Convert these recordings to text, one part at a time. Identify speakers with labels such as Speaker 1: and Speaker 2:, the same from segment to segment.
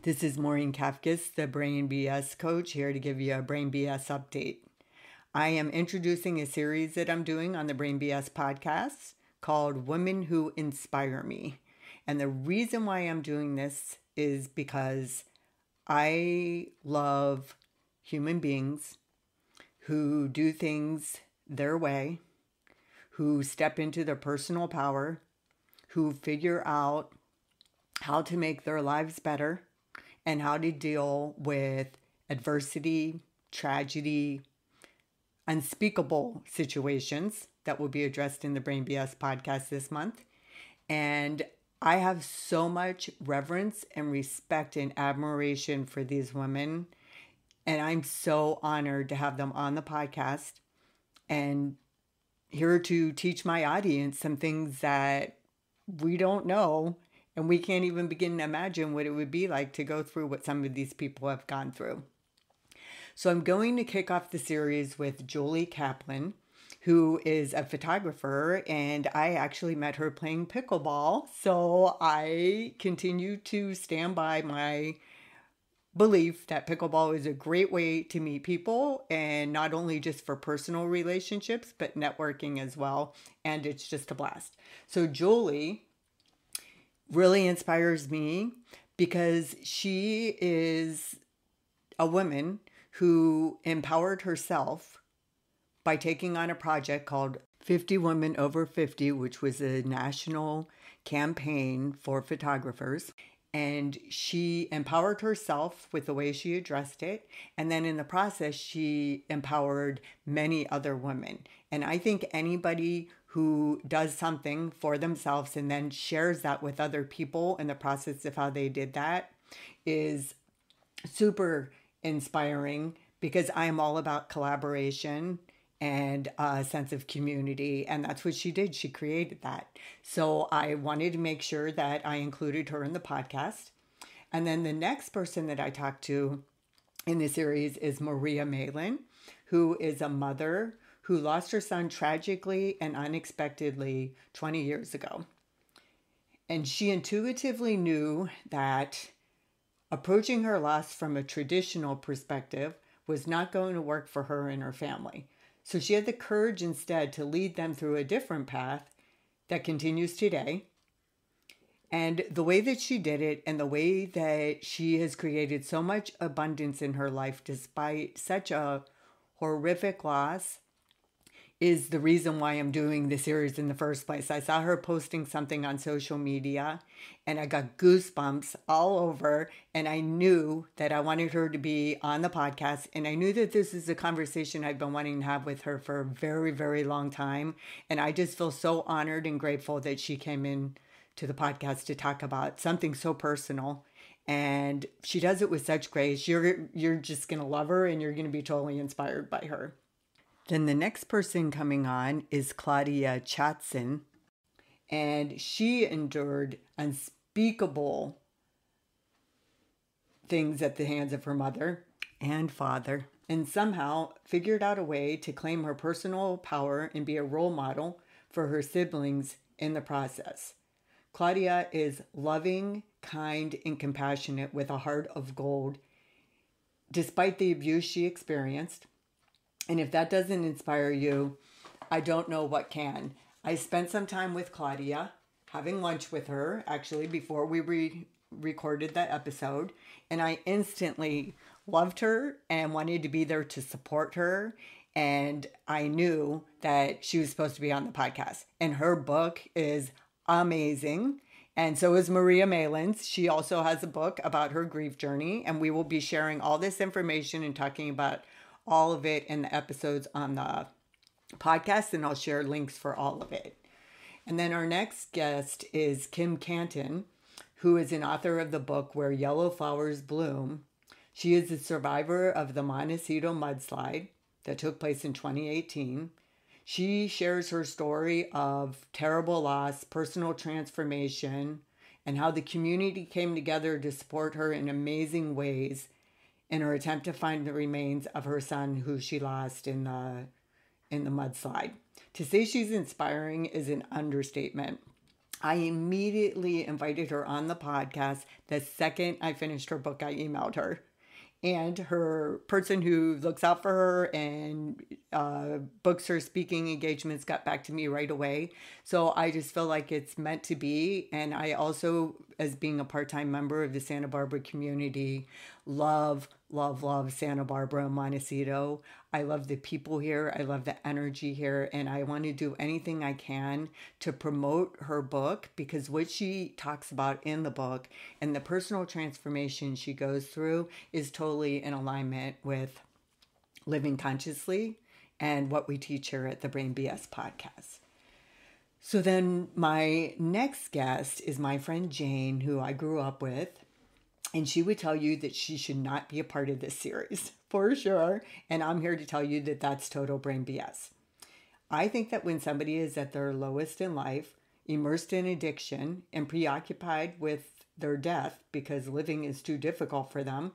Speaker 1: This is Maureen Kafkas, the Brain BS coach, here to give you a Brain BS update. I am introducing a series that I'm doing on the Brain BS podcast called Women Who Inspire Me. And the reason why I'm doing this is because I love human beings who do things their way, who step into their personal power, who figure out how to make their lives better and how to deal with adversity, tragedy, unspeakable situations that will be addressed in the Brain BS podcast this month. And I have so much reverence and respect and admiration for these women. And I'm so honored to have them on the podcast and here to teach my audience some things that we don't know, and we can't even begin to imagine what it would be like to go through what some of these people have gone through. So I'm going to kick off the series with Jolie Kaplan, who is a photographer, and I actually met her playing pickleball. So I continue to stand by my belief that pickleball is a great way to meet people, and not only just for personal relationships, but networking as well. And it's just a blast. So Jolie really inspires me because she is a woman who empowered herself by taking on a project called 50 Women Over 50, which was a national campaign for photographers. And she empowered herself with the way she addressed it. And then in the process, she empowered many other women. And I think anybody who does something for themselves and then shares that with other people in the process of how they did that is super inspiring, because I am all about collaboration and a sense of community. And that's what she did. She created that. So I wanted to make sure that I included her in the podcast. And then the next person that I talked to in this series is Maria Malin, who is a mother who lost her son tragically and unexpectedly 20 years ago. And she intuitively knew that approaching her loss from a traditional perspective was not going to work for her and her family. So she had the courage instead to lead them through a different path that continues today. And the way that she did it, and the way that she has created so much abundance in her life despite such a horrific loss, is the reason why I'm doing this series in the first place. I saw her posting something on social media and I got goosebumps all over, and I knew that I wanted her to be on the podcast, and I knew that this is a conversation I've been wanting to have with her for a very, very long time. And I just feel so honored and grateful that she came in to the podcast to talk about something so personal. And she does it with such grace. You're just going to love her, and you're going to be totally inspired by her. Then the next person coming on is Claudia Chatson, and she endured unspeakable things at the hands of her mother and father, and somehow figured out a way to claim her personal power and be a role model for her siblings in the process. Claudia is loving, kind, and compassionate with a heart of gold, despite the abuse she experienced. And if that doesn't inspire you, I don't know what can. I spent some time with Claudia, having lunch with her, actually, before we recorded that episode. And I instantly loved her and wanted to be there to support her. And I knew that she was supposed to be on the podcast. And her book is amazing. And so is Maria Malin's. She also has a book about her grief journey. And we will be sharing all this information and talking about all of it in the episodes on the podcast, and I'll share links for all of it. And then our next guest is Kim Canton, who is an author of the book Where Yellow Flowers Bloom. She is a survivor of the Montecito mudslide that took place in 2018. She shares her story of terrible loss, personal transformation, and how the community came together to support her in amazing ways in her attempt to find the remains of her son, who she lost in the mudslide. To say she's inspiring is an understatement. I immediately invited her on the podcast. The second I finished her book, I emailed her. And her person who looks out for her and books her speaking engagements got back to me right away. So I just feel like it's meant to be. And I also, as being a part-time member of the Santa Barbara community, love Santa Barbara and Montecito. I love the people here. I love the energy here. And I want to do anything I can to promote her book, because what she talks about in the book and the personal transformation she goes through is totally in alignment with living consciously and what we teach here at the Brain BS podcast. So then my next guest is my friend Jane, who I grew up with. And she would tell you that she should not be a part of this series, for sure. And I'm here to tell you that that's total brain BS. I think that when somebody is at their lowest in life, immersed in addiction, and preoccupied with their death because living is too difficult for them,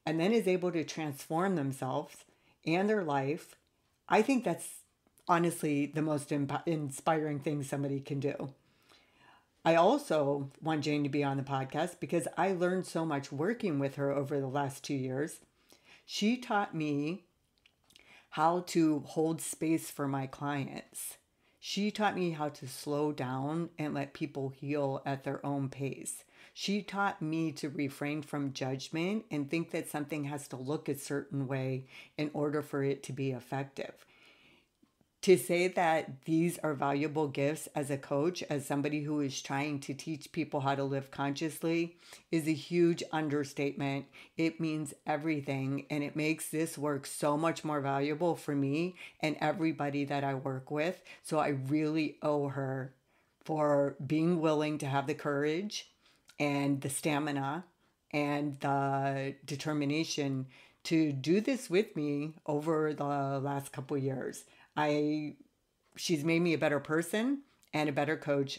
Speaker 1: and then is able to transform themselves and their life, I think that's honestly the most inspiring thing somebody can do. I also want Jane to be on the podcast because I learned so much working with her over the last 2 years. She taught me how to hold space for my clients. She taught me how to slow down and let people heal at their own pace. She taught me to refrain from judgment and think that something has to look a certain way in order for it to be effective. To say that these are valuable gifts as a coach, as somebody who is trying to teach people how to live consciously, is a huge understatement. It means everything, and it makes this work so much more valuable for me and everybody that I work with. So I really owe her for being willing to have the courage and the stamina and the determination to do this with me over the last couple of years. She's made me a better person and a better coach.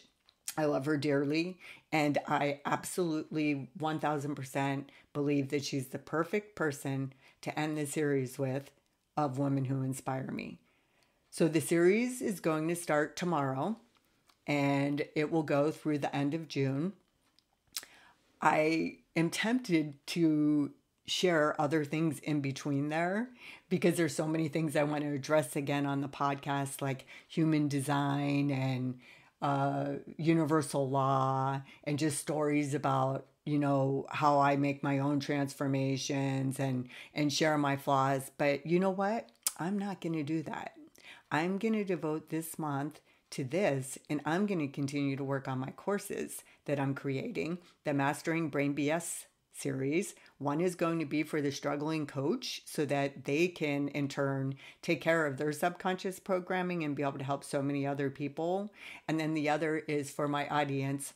Speaker 1: I love her dearly, and I absolutely 1000% believe that she's the perfect person to end the series with of Women Who Inspire Me. So the series is going to start tomorrow, and it will go through the end of June. I am tempted to share other things in between there because there's so many things I want to address again on the podcast, like human design and universal law, and just stories about, you know, how I make my own transformations and share my flaws. But you know what? I'm not going to do that. I'm going to devote this month to this, and I'm going to continue to work on my courses that I'm creating, the Mastering Brain BS series. One is going to be for the struggling coach so that they can in turn take care of their subconscious programming and be able to help so many other people. And then the other is for my audience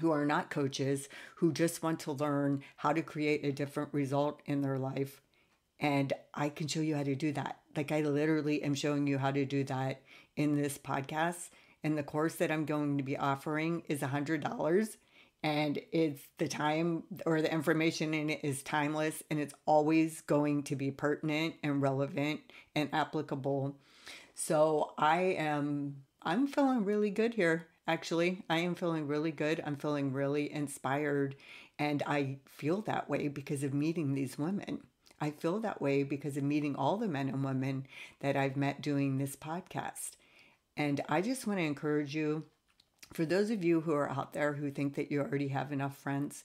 Speaker 1: who are not coaches, who just want to learn how to create a different result in their life. And I can show you how to do that. Like, I literally am showing you how to do that in this podcast. And the course that I'm going to be offering is $100. And it's the time, or the information in it is timeless, and it's always going to be pertinent and relevant and applicable. So I'm feeling really good here. Actually, I am feeling really good. I'm feeling really inspired. And I feel that way because of meeting these women. I feel that way because of meeting all the men and women that I've met doing this podcast. And I just want to encourage you, for those of you who are out there who think that you already have enough friends,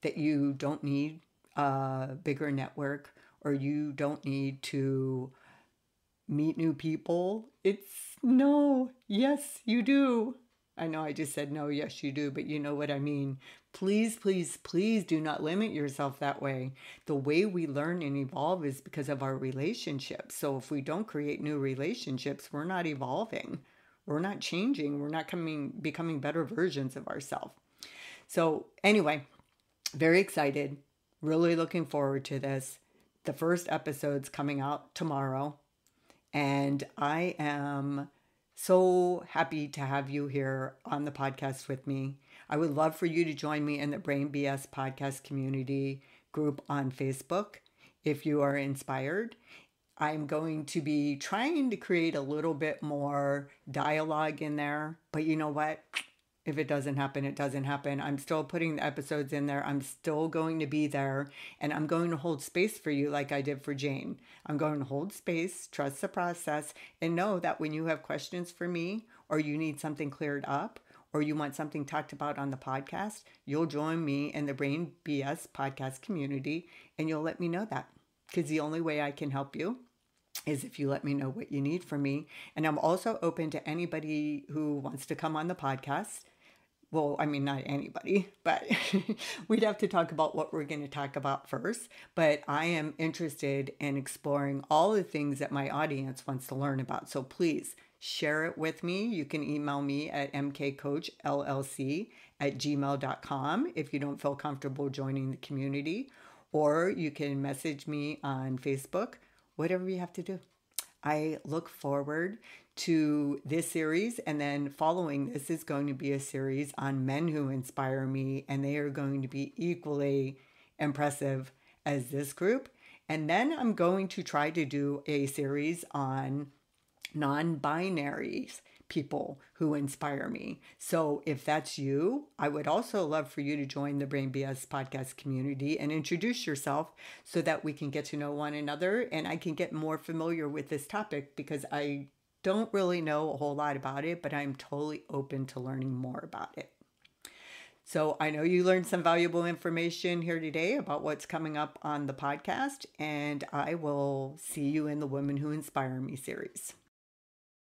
Speaker 1: that you don't need a bigger network, or you don't need to meet new people. It's no, yes, you do. I know I just said no, yes, you do, but you know what I mean. Please, please, please do not limit yourself that way. The way we learn and evolve is because of our relationships. So if we don't create new relationships, we're not evolving. We're not changing. We're not becoming better versions of ourselves. So anyway, very excited. Really looking forward to this. The first episode's coming out tomorrow. And I am so happy to have you here on the podcast with me. I would love for you to join me in the Brain BS podcast community group on Facebook if you are inspired. I'm going to be trying to create a little bit more dialogue in there, but you know what? If it doesn't happen, it doesn't happen. I'm still putting the episodes in there. I'm still going to be there, and I'm going to hold space for you like I did for Jane. I'm going to hold space, trust the process, and know that when you have questions for me, or you need something cleared up, or you want something talked about on the podcast, you'll join me in the Brain BS podcast community, and you'll let me know that. Because the only way I can help you is if you let me know what you need from me. And I'm also open to anybody who wants to come on the podcast. Well, I mean, not anybody, but we'd have to talk about what we're going to talk about first. But I am interested in exploring all the things that my audience wants to learn about. So please share it with me. You can email me at mkcoachllc@gmail.com if you don't feel comfortable joining the community, or you can message me on Facebook, whatever you have to do. I look forward to this series, and then following this is going to be a series on men who inspire me, and they are going to be equally impressive as this group. And then I'm going to try to do a series on non-binaries, people who inspire me. So if that's you, I would also love for you to join the Brain BS podcast community and introduce yourself so that we can get to know one another and I can get more familiar with this topic, because I don't really know a whole lot about it, but I'm totally open to learning more about it. So I know you learned some valuable information here today about what's coming up on the podcast, and I will see you in the Women Who Inspire Me series.